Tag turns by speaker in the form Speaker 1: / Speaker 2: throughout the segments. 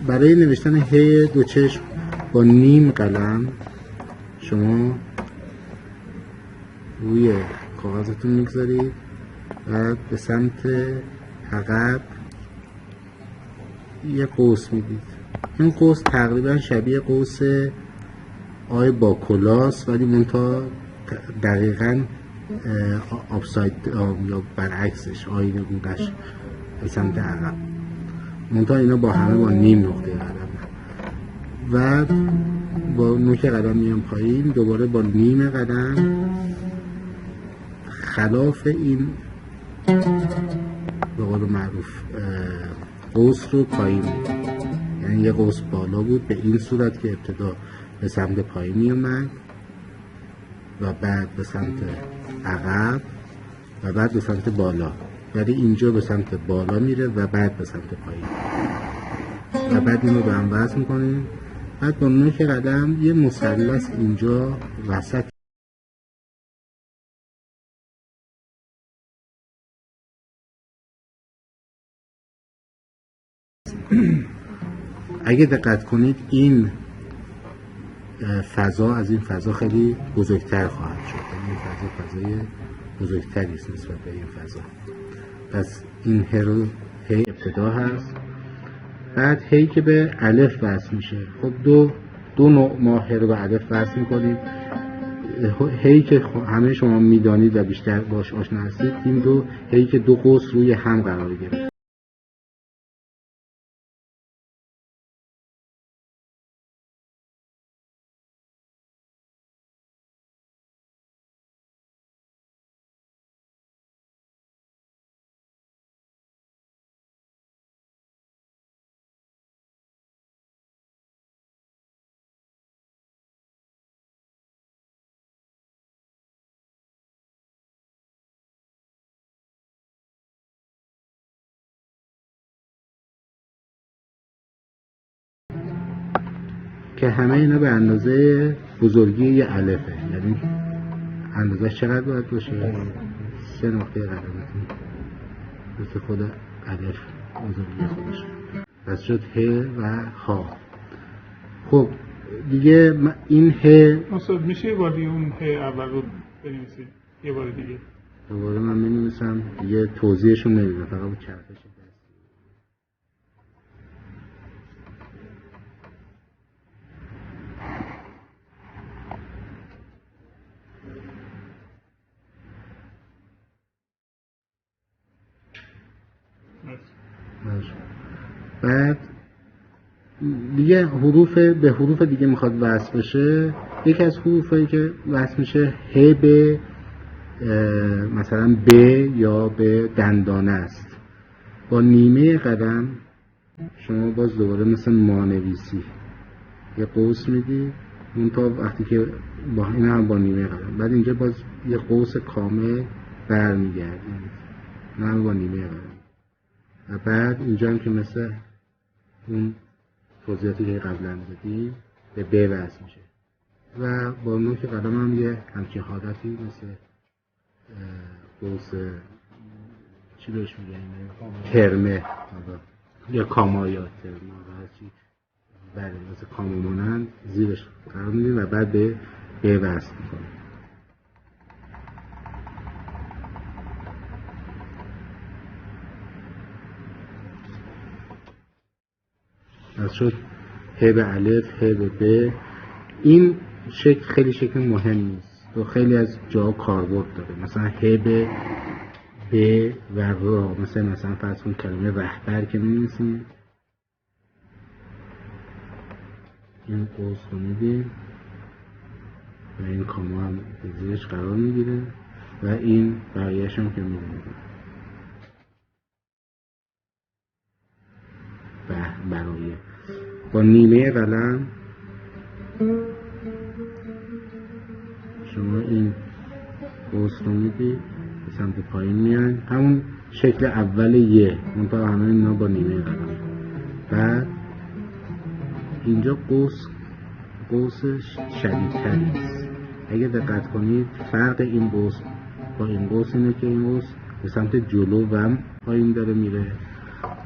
Speaker 1: برای نوشتن هی دو چشم با نیم قلم شما روی کاغذتون میگذارید و به سمت عقب یه قوس میدید. این قوس تقریبا شبیه قوس آی با کلاس، ولی منتها دقیقاً آپساید یا برعکسش آینه بودش به سمت عقب، منتها اینا با همه با نیم نقطه قلم و با نوک قلم میام پایین، دوباره با نیم قلم خلاف این به قول معروف قوس رو پایین میدیم. یعنی یه قوس بالا بود به این صورت که ابتدا به سمت پایین می اومد و بعد به سمت عقب و بعد به سمت بالا، ولی اینجا به سمت بالا میره و بعد به سمت پایین و بعد اینو به هم وصل میکنیم. بعد با نوک قدم یه مثلث اینجا وسط اگه دقت کنید این فضا از این فضا خیلی بزرگتر خواهد شد. این فضای بزرگتری است نسبت به این فضا. پس این هی ابتدا هست، بعد هی که به الف وصل میشه. خب دو نوع ما هی رو به الف وصل میکنیم. هی که همه شما میدانید و بیشتر باش آشنا هستید، این دو هی که دو قوس روی هم قرار گرفت. که همه اینا به اندازه بزرگی یه الفه. یعنی اندازه‌اش چقدر باید باشه؟ 3 نقطه قلمتون مثل خود الف بزرگی خودش. پس شد ه و ها. خب دیگه این ه
Speaker 2: استاد میشه یه بار دیگه اون ه اول رو بنویسید؟ یه بار دیگه
Speaker 1: دوباره من می‌نویسم، دیگه توضیحشون نمیدونم، فقط با چرخش بعد دیگه به حروف دیگه میخواد وصل بشه. یکی از حروفایی که وصل میشه ه به مثلا ب یا به دندانه است. با نیمه قدم شما باز دوباره مثل مانویسی یه قوس میدی، اون تا وقتی که با این هم با نیمه قدم، بعد اینجا باز یه قوس کامل برمیگردید، نه هم با نیمه قدم، و بعد اینجا هم که مثل اون توضیحاتی که قبلا دادیم به ب وصل میشه و با نوک قدم هم یه همچین حالتی مثل قوس چی بهش میگن؟ ترمه یا کاما یا ترمه هرچی بله مثل کاما مانند زیرش قرار میدیم و بعد به ب وصل میکنیم. از شد ه به الف، ه به ب. این شکل خیلی شکل مهم نیست و خیلی از جا کاربرد داره. مثلا ه به ب و را، مثلا فرض کن کلمه رهبر که می‌نویسیم این قوس رو میدیم و این کاما هم زیرش قرار میگیره و این بقیه‌اش هم که میدونیم برای با نیمه قلم شما این قوس رو میدید به سمت پایین میان، همون شکل اول یه منطقه همه اینا با نیمه قلم. بعد اینجا قوسش شدیدتری است. اگه دقت کنید فرق این قوس با این قوس اینه که این قوس به سمت جلو و پایین داره میره،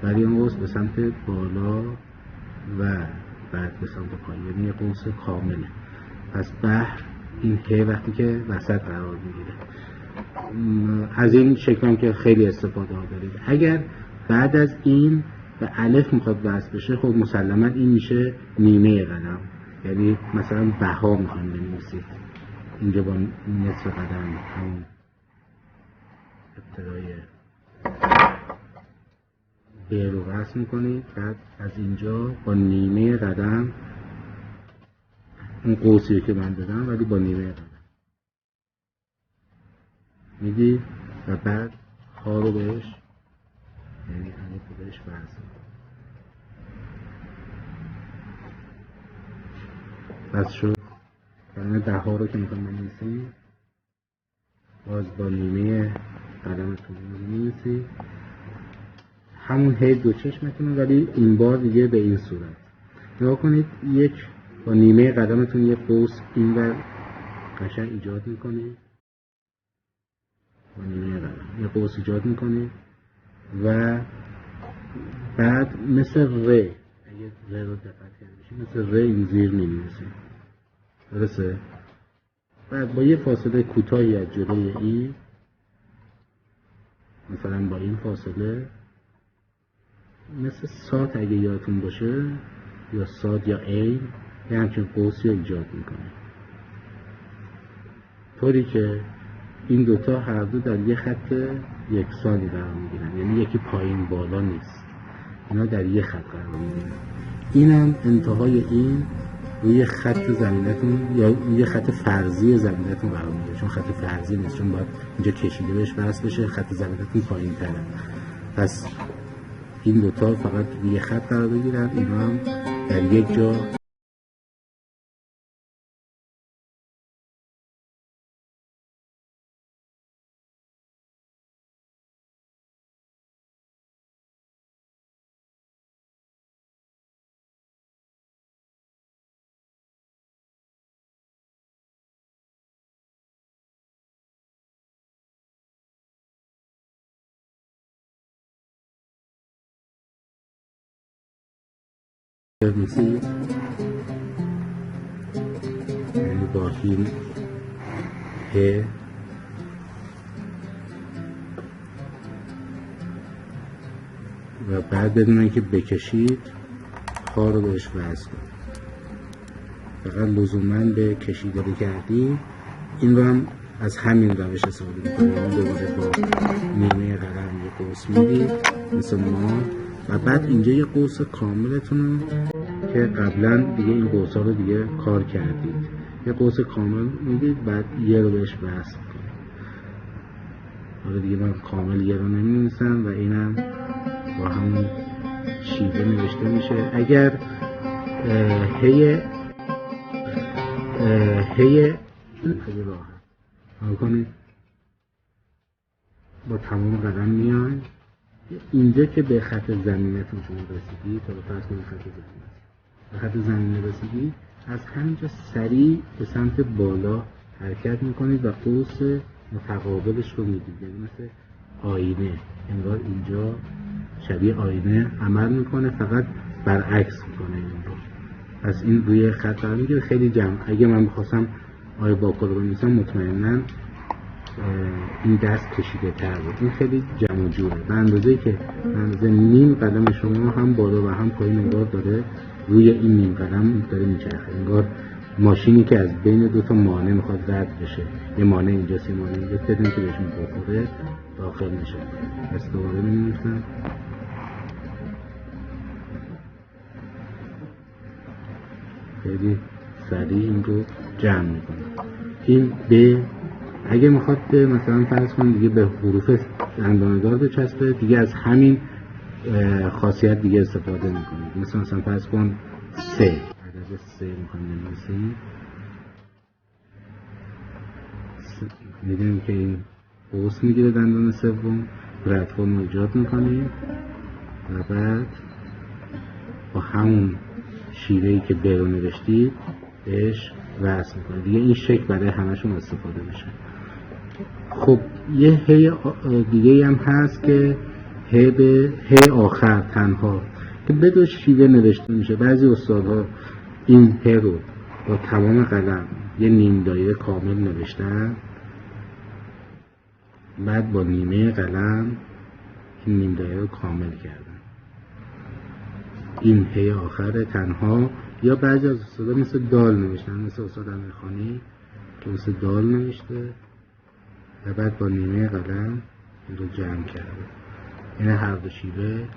Speaker 1: ولی این قوس به سمت بالا و بعد به سمت پایین، یعنی یه قوس کامله. پس بحر این ه وقتی که وسط قرار میگیره. از این شکل هم که خیلی استفاده ها دارید. اگر بعد از این به الف میخواد وصل بشه، خب مسلما این میشه نیمه قدم، یعنی مثلا بها میخوام بنویسید اینجا با نصف قدم همون ابتدای ب رو وصل میکنید، بعد از اینجا با نیمه قدم اون قوسی که من دادم ولی با نیمه قدم میدید و بعد ها رو بهش، یعنی الف رو بهش وصل بس شد. برای ده ها رو که میخوام بنویسیم باز با نیمه قدمتون رو بنویسید همون هی دو چشمتون، ولی این بار دیگه به این صورت نگاه کنید. یک با نیمه قدمتون یک قوس این ور قشنگ ایجاد میکنید، با نیمه قدم یک قوس ایجاد میکنید و بعد مثل ر، اگه ر رو دقت کردید مثل ر این زیر می‌نویسید، درسته؟ بعد با یه فاصله کوتاهی از جلوی این، مثلا با این فاصله مثل سات اگه یادتون باشه یا سات یا ای، یه همچین قوسی رو ایجاد میکنه، طوری که این دوتا هر دو در یه خط یکسانی قرار میگیرن، یعنی یکی پایین بالا نیست، اینا در یه خط قرار میگیرن. اینم انتهای این روی خط زمینتون یا روی خط فرضی زمینتون قرار میگیره، چون خط فرضی نیست، چون باید اینجا کشیده بهش وصل بشه، خط زمینتون پایین تره. پس این دوتا فقط روی یه خط قرار بگیرن، اینا هم در یک جا بنویسید، یعنی با این ه و بعد بدونن که بکشید ها رو بهش وصل کنید. فقط لزوما به کشیده رو کردی، این رو هم از همین روش استفاده میکنید، یعنی دوباره با نیمه قدم یه قوس میدید مثل ما و بعد اینجا یه قوس کاملتون که قبلا دیگه این قوس ها رو دیگه کار کردید، یه قوس کامل میدید، بعد یه رو بهش وصل کنید. حالا دیگه من کامل یه رو نمی‌نویسم و اینم با همون شیوه نوشته میشه. اگر هی خیلی راحت حال کنید با تمام قدم میان اینجا که به خط زمینتون شما رسیدید، تا فرض کنید خط زمینه رسیدید، از همینجا سریع به سمت بالا حرکت میکنید و قوس متقابلش رو میدید، یعنی مثل آینه، انگار اینجا شبیه آینه عمل میکنه، فقط برعکس میکنه این رو. پس این روی خط قرار میگیره، خیلی جمع. اگه من بخواستم آیه باکل رو بنویسم مطمئناً این دست کشیده تر بود، این خیلی جمع و جوره، به اندازه‌ای که به اندازه نیم قدم شما هم بالا و هم پایین انگار داره روی این نیم قدم داره میچرخه، انگار ماشینی که از بین دو تا مانع میخواد رد بشه، یه مانع اینجاست یه مانع اینجاست، بدون که بهشون بخوره داخل میشه. پس دوباره می‌نویسم خیلی سریع این رو جمع میکنه. این ب اگه میخواد مثلا فرض کن دیگه به حروف دندانه‌دار بچسبه، دیگه از همین خاصیت دیگه استفاده میکنید. مثلا فرض کن سه، عدد سه میخوایم بنویسیم، میدونیم که این قوس میگیره دندان سوم، پلتفرم رو ایجاد میکنیم و بعد با همون شیوهی که ب رو نوشتید بهش وصل میکنید. دیگه این شکل برای همشون استفاده میشه. خب یه هی دیگه هم هست که ه آخر تنها، که به دو شیوه نوشته میشه. بعضی استادها این ه رو با تمام قلم یه نیم دایره کامل نوشتن، بعد با نیمه قلم این نیم دایره رو کامل کردن. این ه آخر تنها. یا بعضی از استادا مثل دال نوشتن، مثل استاد امیرخانی که مثل دال نوشته و بعد با نیمه قلم این رو جمع کرده. این هر دو شیوه